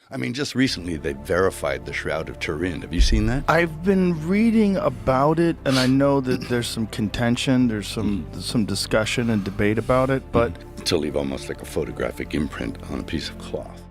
I mean, just recently they verified the Shroud of Turin. Have you seen that? I've been reading about it, and I know that there's some contention, there's some discussion and debate about it, but... To leave almost like a photographic imprint on a piece of cloth.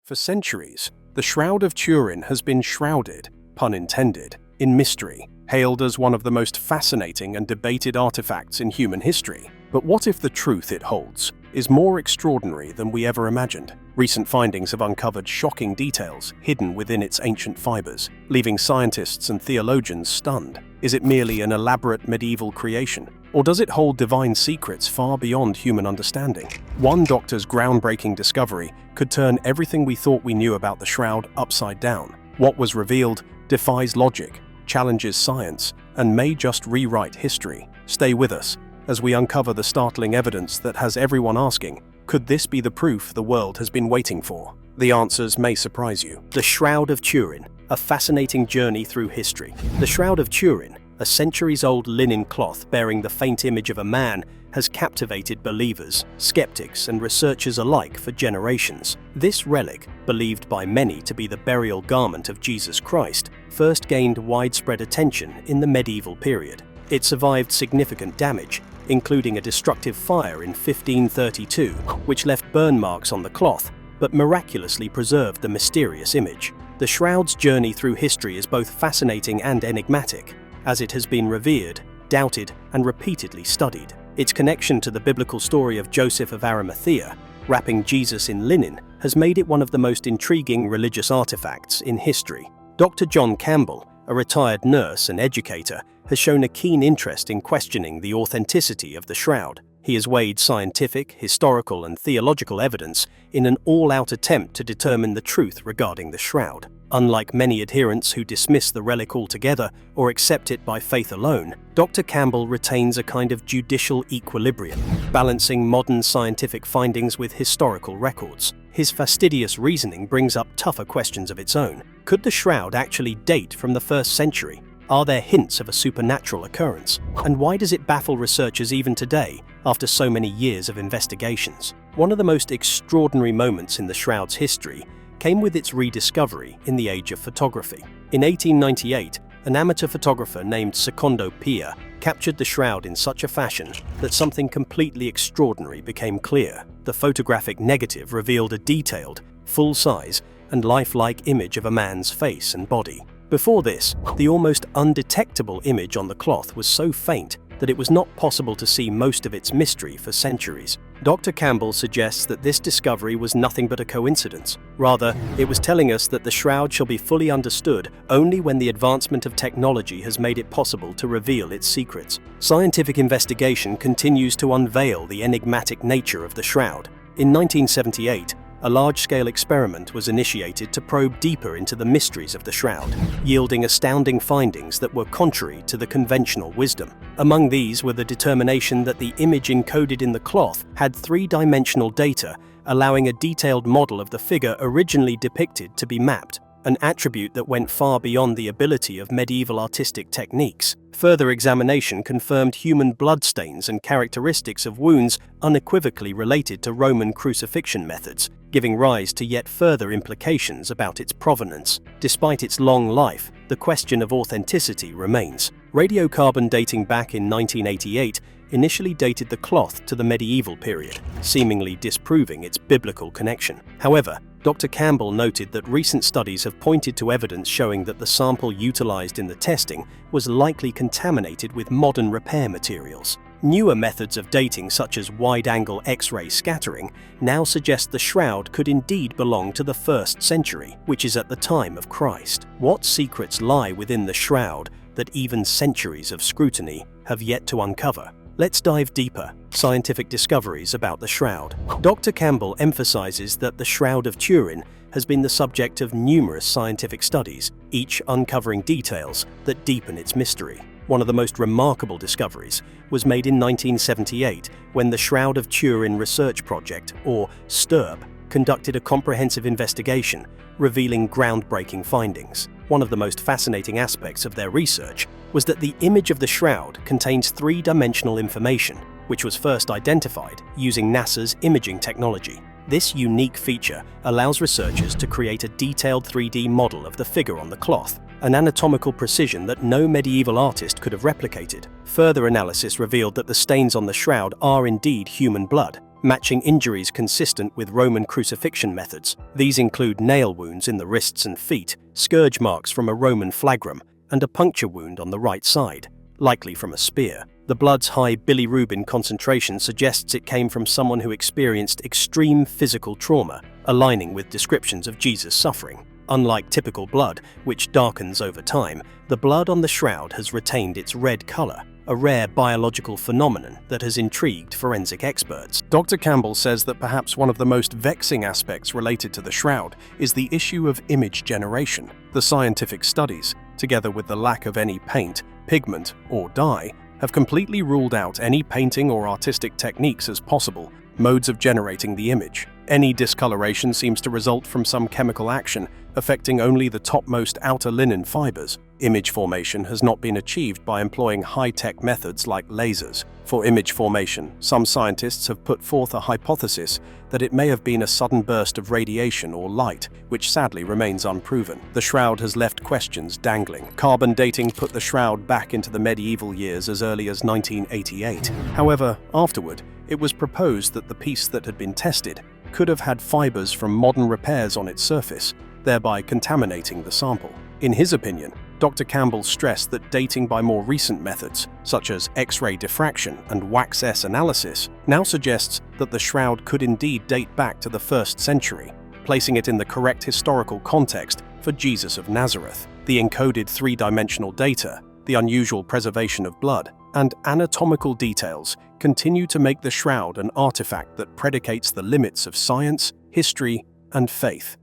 For centuries, the Shroud of Turin has been shrouded, pun intended, in mystery, hailed as one of the most fascinating and debated artifacts in human history. But what if the truth it holds is more extraordinary than we ever imagined? Recent findings have uncovered shocking details hidden within its ancient fibers, leaving scientists and theologians stunned. Is it merely an elaborate medieval creation? Or does it hold divine secrets far beyond human understanding? One doctor's groundbreaking discovery could turn everything we thought we knew about the Shroud upside down. What was revealed defies logic, challenges science, and may just rewrite history. Stay with us as we uncover the startling evidence that has everyone asking, could this be the proof the world has been waiting for? The answers may surprise you. The Shroud of Turin, a fascinating journey through history. The Shroud of Turin, a centuries-old linen cloth bearing the faint image of a man, has captivated believers, skeptics, and researchers alike for generations. This relic, believed by many to be the burial garment of Jesus Christ, first gained widespread attention in the medieval period. It survived significant damage, including a destructive fire in 1532, which left burn marks on the cloth, but miraculously preserved the mysterious image. The Shroud's journey through history is both fascinating and enigmatic, as it has been revered, doubted, and repeatedly studied. Its connection to the biblical story of Joseph of Arimathea, wrapping Jesus in linen, has made it one of the most intriguing religious artifacts in history. Dr. John Campbell, a retired nurse and educator, has shown a keen interest in questioning the authenticity of the Shroud. He has weighed scientific, historical, and theological evidence in an all-out attempt to determine the truth regarding the Shroud. Unlike many adherents who dismiss the relic altogether or accept it by faith alone, Dr. Campbell retains a kind of judicial equilibrium, balancing modern scientific findings with historical records. His fastidious reasoning brings up tougher questions of its own. Could the Shroud actually date from the 1st century? Are there hints of a supernatural occurrence? And why does it baffle researchers even today, after so many years of investigations? One of the most extraordinary moments in the Shroud's history came with its rediscovery in the age of photography. In 1898, an amateur photographer named Secondo Pia captured the Shroud in such a fashion that something completely extraordinary became clear. The photographic negative revealed a detailed, full-size, and lifelike image of a man's face and body. Before this, the almost undetectable image on the cloth was so faint that it was not possible to see most of its mystery for centuries. Dr. Campbell suggests that this discovery was nothing but a coincidence. Rather, it was telling us that the Shroud shall be fully understood only when the advancement of technology has made it possible to reveal its secrets. Scientific investigation continues to unveil the enigmatic nature of the Shroud. In 1978, a large-scale experiment was initiated to probe deeper into the mysteries of the Shroud, yielding astounding findings that were contrary to the conventional wisdom. Among these were the determination that the image encoded in the cloth had three-dimensional data, allowing a detailed model of the figure originally depicted to be mapped, an attribute that went far beyond the ability of medieval artistic techniques. Further examination confirmed human bloodstains and characteristics of wounds unequivocally related to Roman crucifixion methods, giving rise to yet further implications about its provenance. Despite its long life, the question of authenticity remains. Radiocarbon dating back in 1988 initially dated the cloth to the medieval period, seemingly disproving its biblical connection. However, Dr. Campbell noted that recent studies have pointed to evidence showing that the sample utilized in the testing was likely contaminated with modern repair materials. Newer methods of dating, such as wide-angle X-ray scattering, now suggest the Shroud could indeed belong to the 1st century, which is at the time of Christ. What secrets lie within the Shroud that even centuries of scrutiny have yet to uncover? Let's dive deeper. Scientific discoveries about the Shroud. Dr. Campbell emphasizes that the Shroud of Turin has been the subject of numerous scientific studies, each uncovering details that deepen its mystery. One of the most remarkable discoveries was made in 1978 when the Shroud of Turin Research Project, or STURP, conducted a comprehensive investigation, revealing groundbreaking findings. One of the most fascinating aspects of their research was that the image of the Shroud contains three-dimensional information, which was first identified using NASA's imaging technology. This unique feature allows researchers to create a detailed 3D model of the figure on the cloth, an anatomical precision that no medieval artist could have replicated. Further analysis revealed that the stains on the shroud are indeed human blood, matching injuries consistent with Roman crucifixion methods. These include nail wounds in the wrists and feet, scourge marks from a Roman flagrum, and a puncture wound on the right side, likely from a spear. The blood's high bilirubin concentration suggests it came from someone who experienced extreme physical trauma, aligning with descriptions of Jesus' suffering. Unlike typical blood, which darkens over time, the blood on the shroud has retained its red color, a rare biological phenomenon that has intrigued forensic experts. Dr. Campbell says that perhaps one of the most vexing aspects related to the shroud is the issue of image generation. The scientific studies, together with the lack of any paint, pigment, or dye, have completely ruled out any painting or artistic techniques as possible modes of generating the image. Any discoloration seems to result from some chemical action affecting only the topmost outer linen fibers. Image formation has not been achieved by employing high-tech methods like lasers. For image formation, some scientists have put forth a hypothesis that it may have been a sudden burst of radiation or light, which sadly remains unproven. The shroud has left questions dangling. Carbon dating put the shroud back into the medieval years as early as 1988. However, afterward, it was proposed that the piece that had been tested could have had fibers from modern repairs on its surface, thereby contaminating the sample. In his opinion, Dr. Campbell stressed that dating by more recent methods, such as X-ray diffraction and wax-S analysis, now suggests that the shroud could indeed date back to the 1st century, placing it in the correct historical context for Jesus of Nazareth. The encoded three-dimensional data, the unusual preservation of blood, and anatomical details continue to make the shroud an artifact that predicates the limits of science, history, and faith.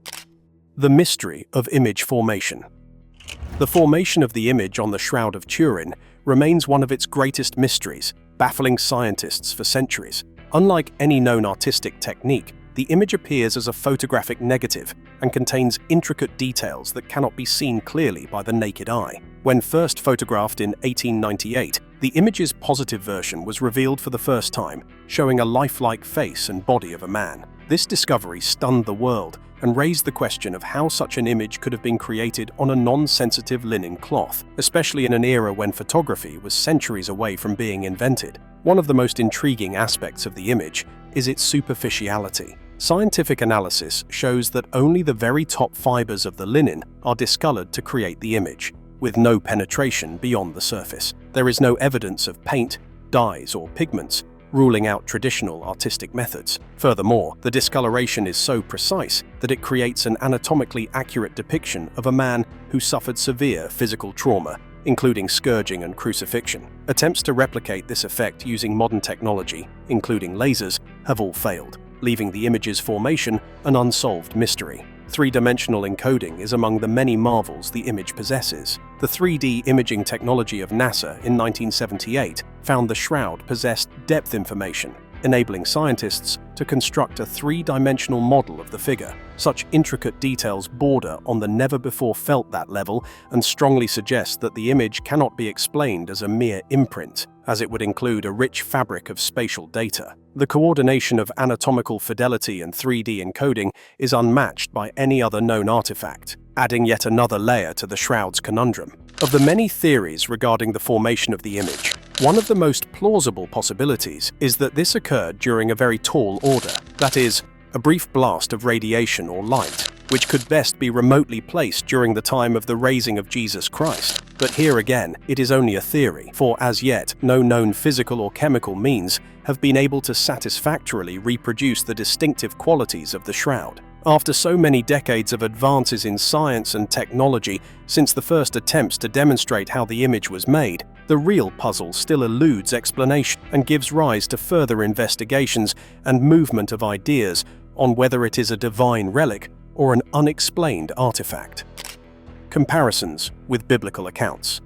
The mystery of image formation. The formation of the image on the Shroud of Turin remains one of its greatest mysteries, baffling scientists for centuries. Unlike any known artistic technique, the image appears as a photographic negative and contains intricate details that cannot be seen clearly by the naked eye. When first photographed in 1898, the image's positive version was revealed for the first time, showing a lifelike face and body of a man. This discovery stunned the world and raised the question of how such an image could have been created on a non-sensitive linen cloth, especially in an era when photography was centuries away from being invented. One of the most intriguing aspects of the image is its superficiality. Scientific analysis shows that only the very top fibers of the linen are discolored to create the image, with no penetration beyond the surface. There is no evidence of paint, dyes, or pigments, ruling out traditional artistic methods. Furthermore, the discoloration is so precise that it creates an anatomically accurate depiction of a man who suffered severe physical trauma, including scourging and crucifixion. Attempts to replicate this effect using modern technology, including lasers, have all failed, leaving the image's formation an unsolved mystery. Three-dimensional encoding is among the many marvels the image possesses. The 3D imaging technology of NASA in 1978 found the shroud possessed depth information, enabling scientists to construct a three-dimensional model of the figure. Such intricate details border on the never-before-felt-that level and strongly suggest that the image cannot be explained as a mere imprint, as it would include a rich fabric of spatial data. The coordination of anatomical fidelity and 3D encoding is unmatched by any other known artifact, adding yet another layer to the shroud's conundrum. Of the many theories regarding the formation of the image, one of the most plausible possibilities is that this occurred during a very tall order, that is, a brief blast of radiation or light, which could best be remotely placed during the time of the raising of Jesus Christ. But here again, it is only a theory, for as yet, no known physical or chemical means have been able to satisfactorily reproduce the distinctive qualities of the shroud. After so many decades of advances in science and technology since the first attempts to demonstrate how the image was made, the real puzzle still eludes explanation and gives rise to further investigations and movement of ideas on whether it is a divine relic or an unexplained artifact. Comparisons with biblical accounts.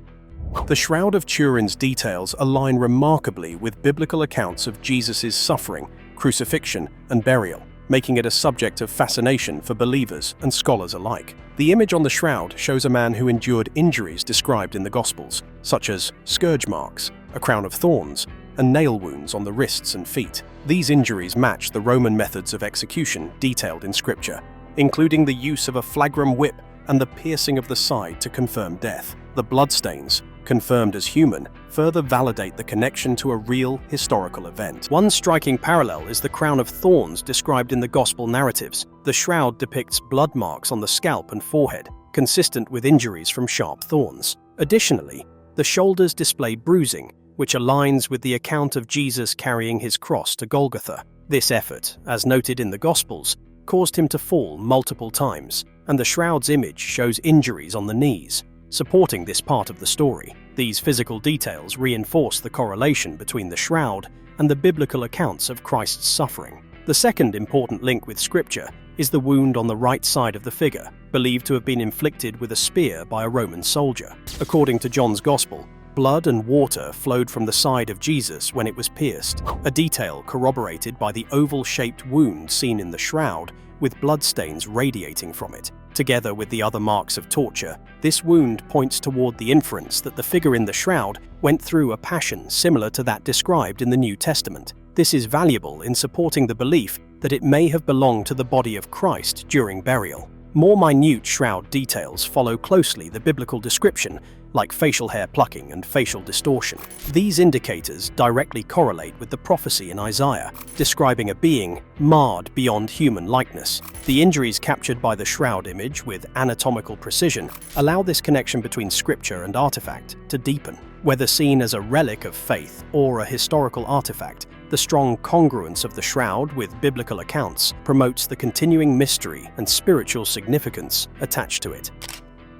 The Shroud of Turin's details align remarkably with biblical accounts of Jesus' suffering, crucifixion, and burial, making it a subject of fascination for believers and scholars alike. The image on the shroud shows a man who endured injuries described in the Gospels, such as scourge marks, a crown of thorns, and nail wounds on the wrists and feet. These injuries match the Roman methods of execution detailed in Scripture, including the use of a flagrum whip and the piercing of the side to confirm death. The bloodstains, confirmed as human, further validate the connection to a real historical event. One striking parallel is the crown of thorns described in the Gospel narratives. The shroud depicts blood marks on the scalp and forehead, consistent with injuries from sharp thorns. Additionally, the shoulders display bruising, which aligns with the account of Jesus carrying his cross to Golgotha. This effort, as noted in the Gospels, caused him to fall multiple times, and the shroud's image shows injuries on the knees, supporting this part of the story. These physical details reinforce the correlation between the shroud and the biblical accounts of Christ's suffering. The second important link with Scripture is the wound on the right side of the figure, believed to have been inflicted with a spear by a Roman soldier. According to John's Gospel, blood and water flowed from the side of Jesus when it was pierced, a detail corroborated by the oval-shaped wound seen in the shroud with bloodstains radiating from it. Together with the other marks of torture, this wound points toward the inference that the figure in the shroud went through a passion similar to that described in the New Testament. This is valuable in supporting the belief that it may have belonged to the body of Christ during burial. More minute shroud details follow closely the biblical description, like facial hair plucking and facial distortion. These indicators directly correlate with the prophecy in Isaiah, describing a being marred beyond human likeness. The injuries captured by the shroud image with anatomical precision allow this connection between scripture and artifact to deepen. Whether seen as a relic of faith or a historical artifact, the strong congruence of the shroud with biblical accounts promotes the continuing mystery and spiritual significance attached to it.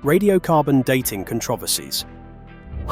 Radiocarbon dating controversies.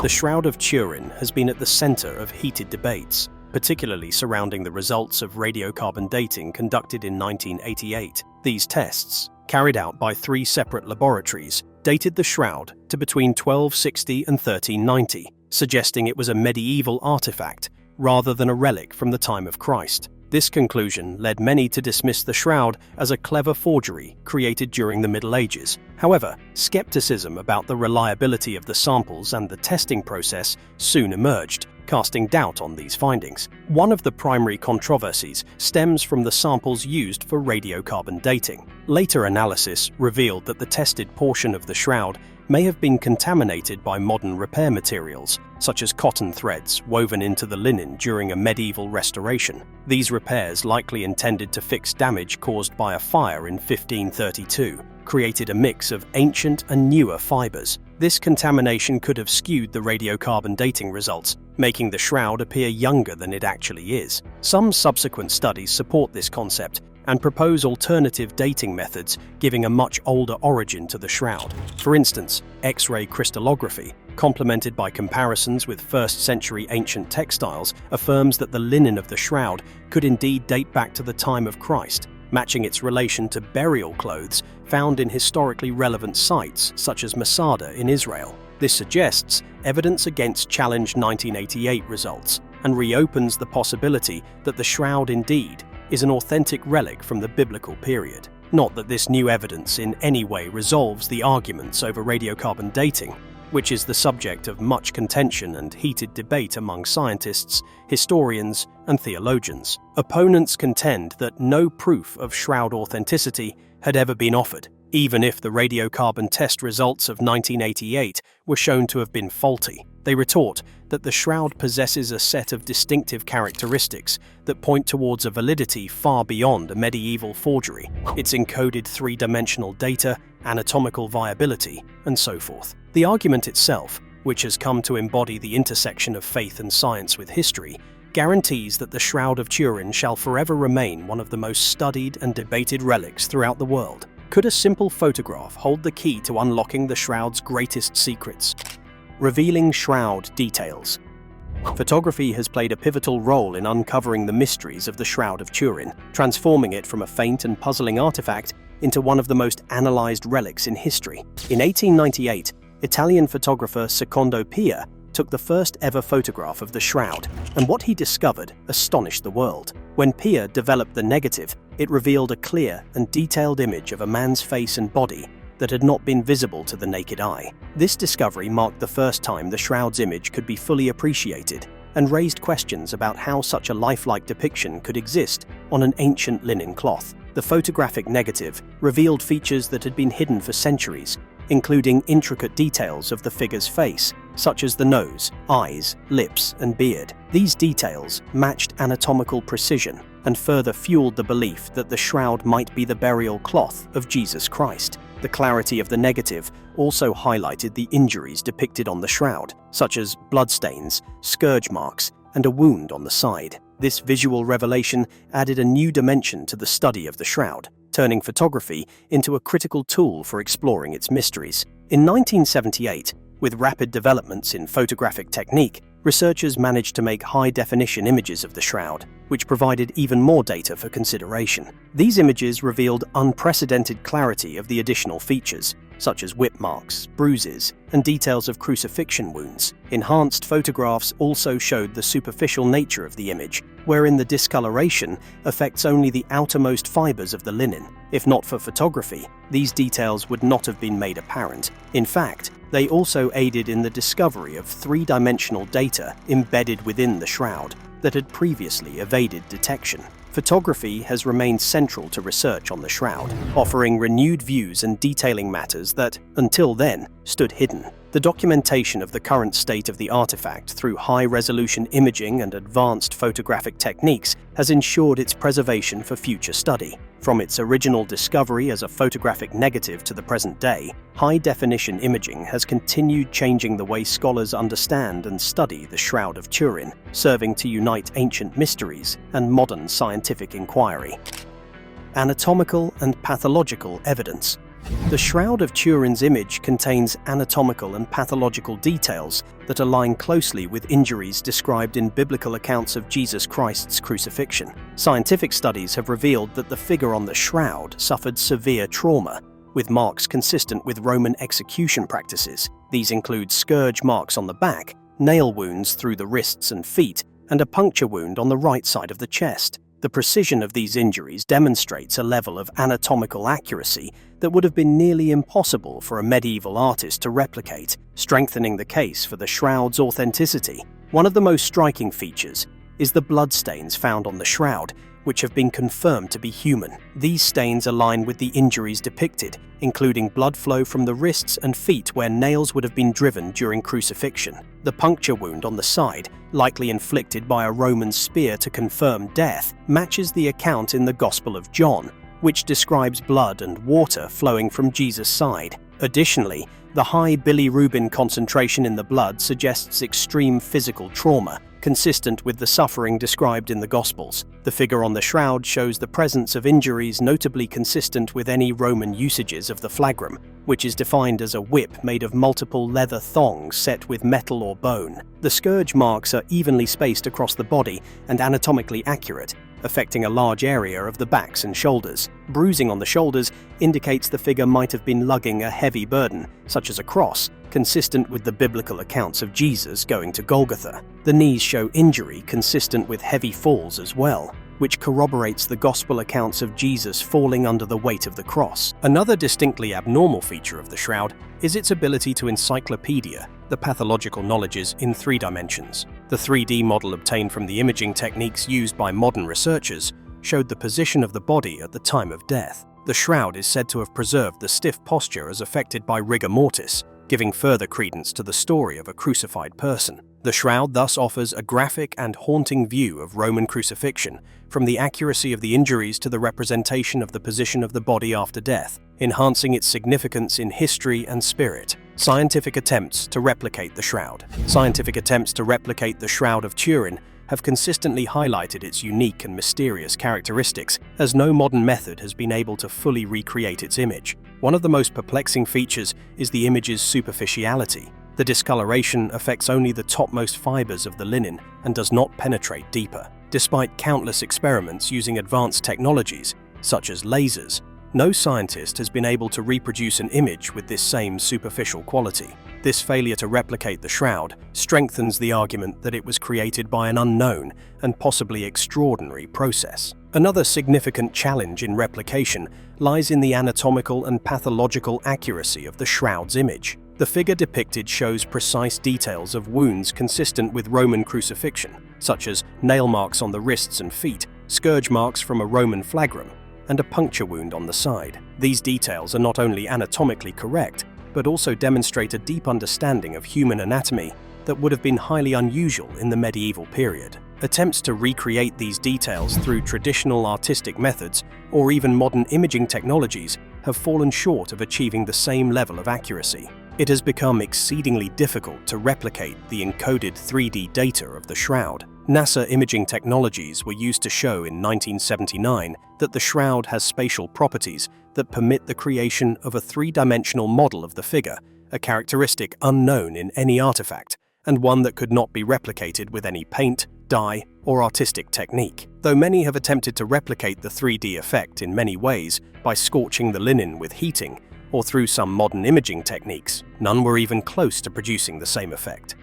The Shroud of Turin has been at the center of heated debates, particularly surrounding the results of radiocarbon dating conducted in 1988. These tests, carried out by 3 separate laboratories, dated the shroud to between 1260 and 1390, suggesting it was a medieval artifact rather than a relic from the time of Christ. This conclusion led many to dismiss the shroud as a clever forgery created during the Middle Ages. However, skepticism about the reliability of the samples and the testing process soon emerged, casting doubt on these findings. One of the primary controversies stems from the samples used for radiocarbon dating. Later analysis revealed that the tested portion of the shroud may have been contaminated by modern repair materials, such as cotton threads woven into the linen during a medieval restoration. These repairs, likely intended to fix damage caused by a fire in 1532, created a mix of ancient and newer fibers. This contamination could have skewed the radiocarbon dating results, making the shroud appear younger than it actually is. Some subsequent studies support this concept and propose alternative dating methods giving a much older origin to the shroud. For instance, X-ray crystallography, complemented by comparisons with 1st century ancient textiles, affirms that the linen of the shroud could indeed date back to the time of Christ, matching its relation to burial clothes found in historically relevant sites such as Masada in Israel. This suggests evidence against challenged 1988 results and reopens the possibility that the shroud indeed is an authentic relic from the biblical period. Not that this new evidence in any way resolves the arguments over radiocarbon dating, which is the subject of much contention and heated debate among scientists, historians, and theologians. Opponents contend that no proof of shroud authenticity had ever been offered, even if the radiocarbon test results of 1988 were shown to have been faulty. They retort that the shroud possesses a set of distinctive characteristics that point towards a validity far beyond a medieval forgery. Its encoded 3-dimensional data, anatomical viability, and so forth. The argument itself, which has come to embody the intersection of faith and science with history, guarantees that the Shroud of Turin shall forever remain one of the most studied and debated relics throughout the world. Could a simple photograph hold the key to unlocking the shroud's greatest secrets? Revealing shroud details. Photography has played a pivotal role in uncovering the mysteries of the Shroud of Turin, transforming it from a faint and puzzling artifact into one of the most analyzed relics in history. In 1898, Italian photographer Secondo Pia took the first ever photograph of the shroud, and what he discovered astonished the world. When Pia developed the negative, it revealed a clear and detailed image of a man's face and body that had not been visible to the naked eye. This discovery marked the first time the shroud's image could be fully appreciated, and raised questions about how such a lifelike depiction could exist on an ancient linen cloth. The photographic negative revealed features that had been hidden for centuries, including intricate details of the figure's face, such as the nose, eyes, lips, and beard. These details matched anatomical precision and further fueled the belief that the shroud might be the burial cloth of Jesus Christ. The clarity of the negative also highlighted the injuries depicted on the shroud, such as bloodstains, scourge marks, and a wound on the side. This visual revelation added a new dimension to the study of the shroud, turning photography into a critical tool for exploring its mysteries. In 1978, with rapid developments in photographic technique, researchers managed to make high-definition images of the shroud, which provided even more data for consideration. These images revealed unprecedented clarity of the additional features, such as whip marks, bruises, and details of crucifixion wounds. Enhanced photographs also showed the superficial nature of the image, wherein the discoloration affects only the outermost fibers of the linen. If not for photography, these details would not have been made apparent. In fact, they also aided in the discovery of three-dimensional data embedded within the shroud that had previously evaded detection. Photography has remained central to research on the shroud, offering renewed views and detailing matters that, until then, stood hidden. The documentation of the current state of the artifact through high-resolution imaging and advanced photographic techniques has ensured its preservation for future study. From its original discovery as a photographic negative to the present day, high-definition imaging has continued changing the way scholars understand and study the Shroud of Turin, serving to unite ancient mysteries and modern scientific inquiry. Anatomical and pathological evidence. The Shroud of Turin's image contains anatomical and pathological details that align closely with injuries described in biblical accounts of Jesus Christ's crucifixion. Scientific studies have revealed that the figure on the shroud suffered severe trauma, with marks consistent with Roman execution practices. These include scourge marks on the back, nail wounds through the wrists and feet, and a puncture wound on the right side of the chest. The precision of these injuries demonstrates a level of anatomical accuracy that would have been nearly impossible for a medieval artist to replicate, strengthening the case for the shroud's authenticity. One of the most striking features is the bloodstains found on the shroud, which have been confirmed to be human. These stains align with the injuries depicted, including blood flow from the wrists and feet where nails would have been driven during crucifixion. The puncture wound on the side, likely inflicted by a Roman spear to confirm death, matches the account in the Gospel of John, which describes blood and water flowing from Jesus' side. Additionally, the high bilirubin concentration in the blood suggests extreme physical trauma, consistent with the suffering described in the Gospels. The figure on the shroud shows the presence of injuries notably consistent with any Roman usages of the flagrum, which is defined as a whip made of multiple leather thongs set with metal or bone. The scourge marks are evenly spaced across the body and anatomically accurate, affecting a large area of the backs and shoulders. Bruising on the shoulders indicates the figure might have been lugging a heavy burden, such as a cross, consistent with the biblical accounts of Jesus going to Golgotha. The knees show injury consistent with heavy falls as well, which corroborates the gospel accounts of Jesus falling under the weight of the cross. Another distinctly abnormal feature of the shroud is its ability to encyclopedia the pathological knowledges in 3 dimensions. The 3D model obtained from the imaging techniques used by modern researchers showed the position of the body at the time of death. The shroud is said to have preserved the stiff posture as affected by rigor mortis, giving further credence to the story of a crucified person. The shroud thus offers a graphic and haunting view of Roman crucifixion, from the accuracy of the injuries to the representation of the position of the body after death, enhancing its significance in history and spirit. Scientific attempts to replicate the shroud. Scientific attempts to replicate the Shroud of Turin have consistently highlighted its unique and mysterious characteristics, as no modern method has been able to fully recreate its image. One of the most perplexing features is the image's superficiality. The discoloration affects only the topmost fibers of the linen and does not penetrate deeper. Despite countless experiments using advanced technologies, such as lasers, no scientist has been able to reproduce an image with this same superficial quality. This failure to replicate the shroud strengthens the argument that it was created by an unknown and possibly extraordinary process. Another significant challenge in replication lies in the anatomical and pathological accuracy of the shroud's image. The figure depicted shows precise details of wounds consistent with Roman crucifixion, such as nail marks on the wrists and feet, scourge marks from a Roman flagrum, and a puncture wound on the side. These details are not only anatomically correct, but also demonstrate a deep understanding of human anatomy that would have been highly unusual in the medieval period. Attempts to recreate these details through traditional artistic methods or even modern imaging technologies have fallen short of achieving the same level of accuracy. It has become exceedingly difficult to replicate the encoded 3D data of the shroud. NASA imaging technologies were used to show in 1979 that the shroud has spatial properties that permit the creation of a three-dimensional model of the figure, a characteristic unknown in any artifact, and one that could not be replicated with any paint, dye, or artistic technique. Though many have attempted to replicate the 3D effect in many ways by scorching the linen with heating, or through some modern imaging techniques, none were even close to producing the same effect.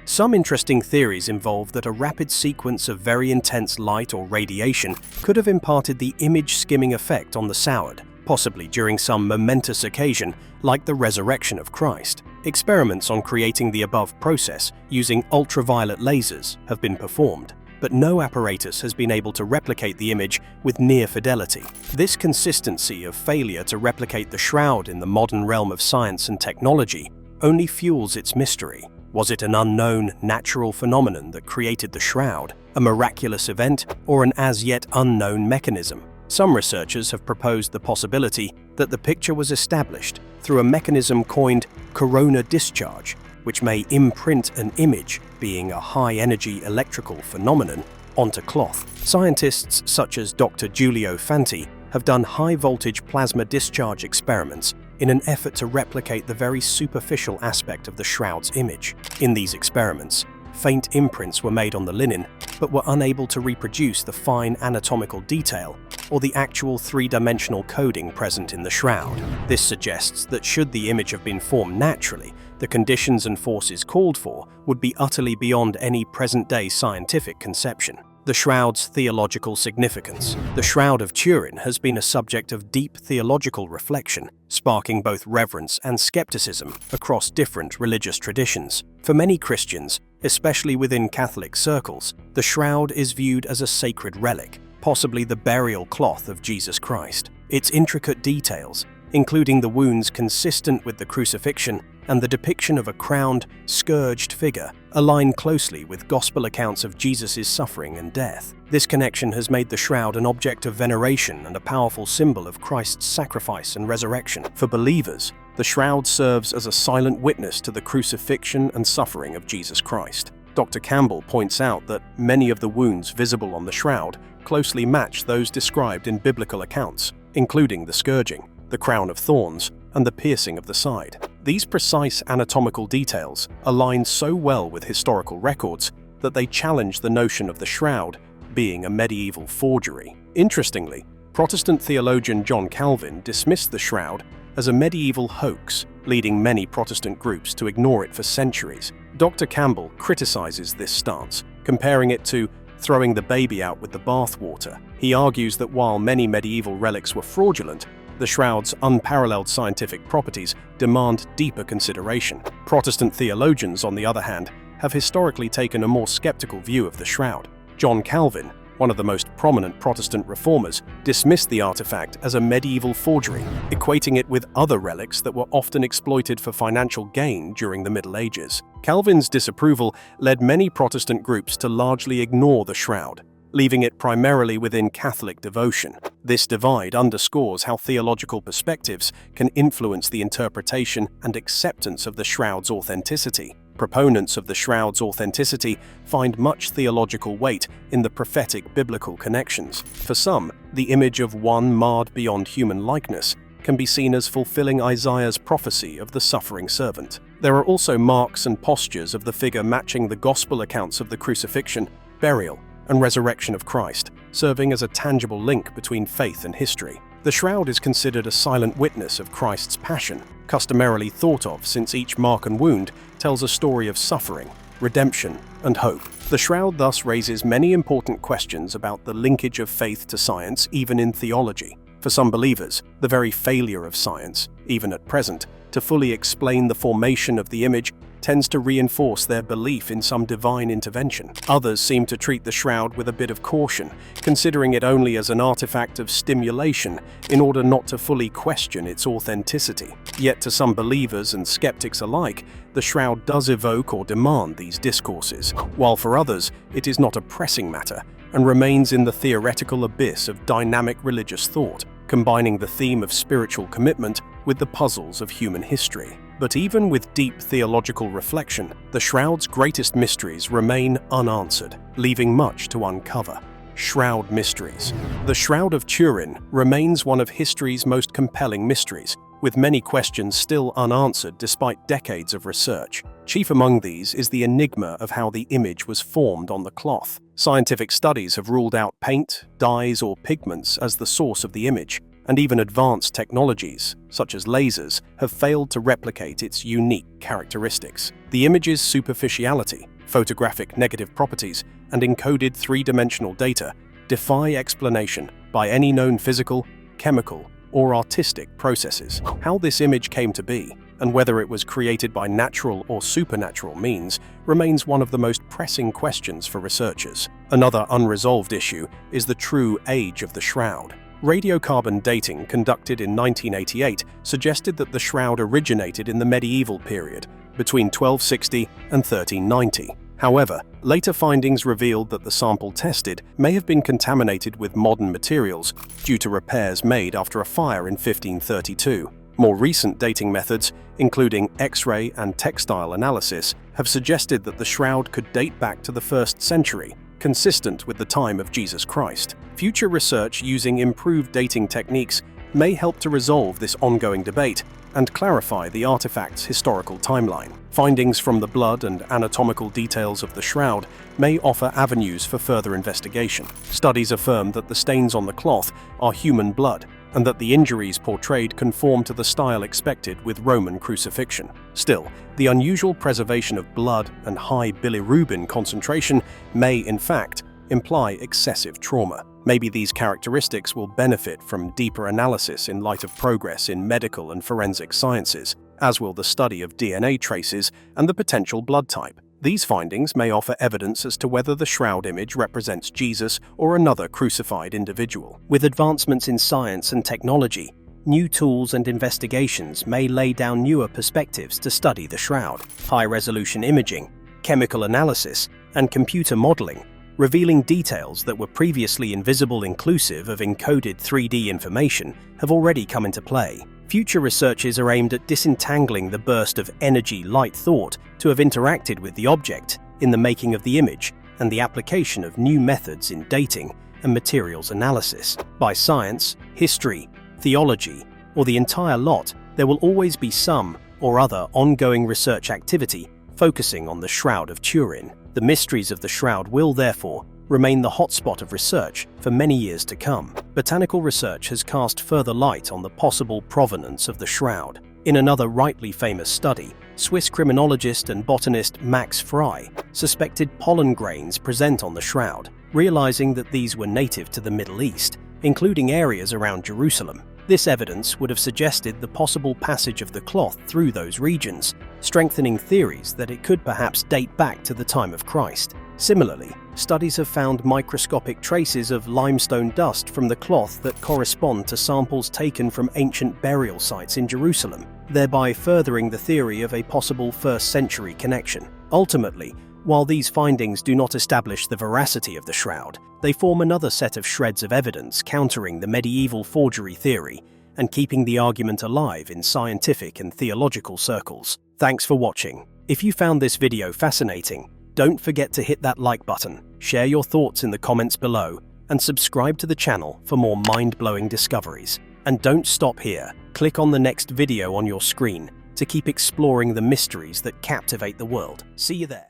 Some interesting theories involve that a rapid sequence of very intense light or radiation could have imparted the image skimming effect on the shroud, possibly during some momentous occasion like the resurrection of Christ. Experiments on creating the above process using ultraviolet lasers have been performed, but no apparatus has been able to replicate the image with near fidelity. This consistency of failure to replicate the shroud in the modern realm of science and technology only fuels its mystery. Was it an unknown natural phenomenon that created the shroud, a miraculous event, or an as-yet unknown mechanism? Some researchers have proposed the possibility that the picture was established through a mechanism coined corona discharge, which may imprint an image, being a high-energy electrical phenomenon, onto cloth. Scientists such as Dr. Giulio Fanti have done high-voltage plasma discharge experiments in an effort to replicate the very superficial aspect of the shroud's image. In these experiments, faint imprints were made on the linen, but were unable to reproduce the fine anatomical detail or the actual three-dimensional coding present in the shroud. This suggests that should the image have been formed naturally, the conditions and forces called for would be utterly beyond any present-day scientific conception. The shroud's theological significance. The Shroud of Turin has been a subject of deep theological reflection, sparking both reverence and skepticism across different religious traditions. For many Christians, especially within Catholic circles, the shroud is viewed as a sacred relic, possibly the burial cloth of Jesus Christ. Its intricate details, including the wounds consistent with the crucifixion and the depiction of a crowned, scourged figure, align closely with gospel accounts of Jesus' suffering and death. This connection has made the shroud an object of veneration and a powerful symbol of Christ's sacrifice and resurrection. For believers, the shroud serves as a silent witness to the crucifixion and suffering of Jesus Christ. Dr. Campbell points out that many of the wounds visible on the shroud closely match those described in biblical accounts, including the scourging, the crown of thorns, and the piercing of the side. These precise anatomical details align so well with historical records that they challenge the notion of the shroud being a medieval forgery. Interestingly, Protestant theologian John Calvin dismissed the shroud as a medieval hoax, leading many Protestant groups to ignore it for centuries. Dr. Campbell criticizes this stance, comparing it to throwing the baby out with the bathwater. He argues that while many medieval relics were fraudulent, the shroud's unparalleled scientific properties demand deeper consideration. Protestant theologians, on the other hand, have historically taken a more skeptical view of the shroud. John Calvin, one of the most prominent Protestant reformers, dismissed the artifact as a medieval forgery, equating it with other relics that were often exploited for financial gain during the Middle Ages. Calvin's disapproval led many Protestant groups to largely ignore the shroud, leaving it primarily within Catholic devotion. This divide underscores how theological perspectives can influence the interpretation and acceptance of the shroud's authenticity. Proponents of the shroud's authenticity find much theological weight in the prophetic biblical connections. For some, the image of one marred beyond human likeness can be seen as fulfilling Isaiah's prophecy of the suffering servant. There are also marks and postures of the figure matching the gospel accounts of the crucifixion, burial, and resurrection of Christ, serving as a tangible link between faith and history. The shroud is considered a silent witness of Christ's passion, customarily thought of since each mark and wound tells a story of suffering, redemption, and hope. The shroud thus raises many important questions about the linkage of faith to science, even in theology. For some believers, the very failure of science, even at present, to fully explain the formation of the image tends to reinforce their belief in some divine intervention. Others seem to treat the shroud with a bit of caution, considering it only as an artifact of stimulation in order not to fully question its authenticity. Yet to some believers and skeptics alike, the shroud does evoke or demand these discourses, while for others it is not a pressing matter and remains in the theoretical abyss of dynamic religious thought, combining the theme of spiritual commitment with the puzzles of human history. But even with deep theological reflection, the shroud's greatest mysteries remain unanswered, leaving much to uncover. Shroud mysteries. The Shroud of Turin remains one of history's most compelling mysteries, with many questions still unanswered despite decades of research. Chief among these is the enigma of how the image was formed on the cloth. Scientific studies have ruled out paint, dyes, or pigments as the source of the image, and even advanced technologies, such as lasers, have failed to replicate its unique characteristics. The image's superficiality, photographic negative properties, and encoded three-dimensional data defy explanation by any known physical, chemical, or artistic processes. How this image came to be, and whether it was created by natural or supernatural means, remains one of the most pressing questions for researchers. Another unresolved issue is the true age of the shroud. Radiocarbon dating conducted in 1988 suggested that the shroud originated in the medieval period, between 1260 and 1390. However, later findings revealed that the sample tested may have been contaminated with modern materials due to repairs made after a fire in 1532. More recent dating methods, including X-ray and textile analysis, have suggested that the shroud could date back to the 1st century, consistent with the time of Jesus Christ. Future research using improved dating techniques may help to resolve this ongoing debate and clarify the artifact's historical timeline. Findings from the blood and anatomical details of the shroud may offer avenues for further investigation. Studies affirm that the stains on the cloth are human blood, and that the injuries portrayed conform to the style expected with Roman crucifixion. Still, the unusual preservation of blood and high bilirubin concentration may, in fact, imply excessive trauma. Maybe these characteristics will benefit from deeper analysis in light of progress in medical and forensic sciences, as will the study of DNA traces and the potential blood type. These findings may offer evidence as to whether the shroud image represents Jesus or another crucified individual. With advancements in science and technology, new tools and investigations may lay down newer perspectives to study the shroud. High-resolution imaging, chemical analysis, and computer modeling, revealing details that were previously invisible inclusive of encoded 3D information, have already come into play. Future researches are aimed at disentangling the burst of energy light thought to have interacted with the object in the making of the image and the application of new methods in dating and materials analysis. By science, history, theology, or the entire lot, there will always be some or other ongoing research activity focusing on the Shroud of Turin. The mysteries of the shroud will, therefore, remain the hotspot of research for many years to come. Botanical research has cast further light on the possible provenance of the shroud. In another rightly famous study, Swiss criminologist and botanist Max Frey suspected pollen grains present on the shroud, realizing that these were native to the Middle East, including areas around Jerusalem. This evidence would have suggested the possible passage of the cloth through those regions, strengthening theories that it could perhaps date back to the time of Christ. Similarly, studies have found microscopic traces of limestone dust from the cloth that correspond to samples taken from ancient burial sites in Jerusalem, thereby furthering the theory of a possible 1st century connection. Ultimately, while these findings do not establish the veracity of the shroud, they form another set of shreds of evidence countering the medieval forgery theory and keeping the argument alive in scientific and theological circles. Thanks for watching. If you found this video fascinating, don't forget to hit that like button, share your thoughts in the comments below, and subscribe to the channel for more mind-blowing discoveries. And don't stop here. Click on the next video on your screen to keep exploring the mysteries that captivate the world. See you there.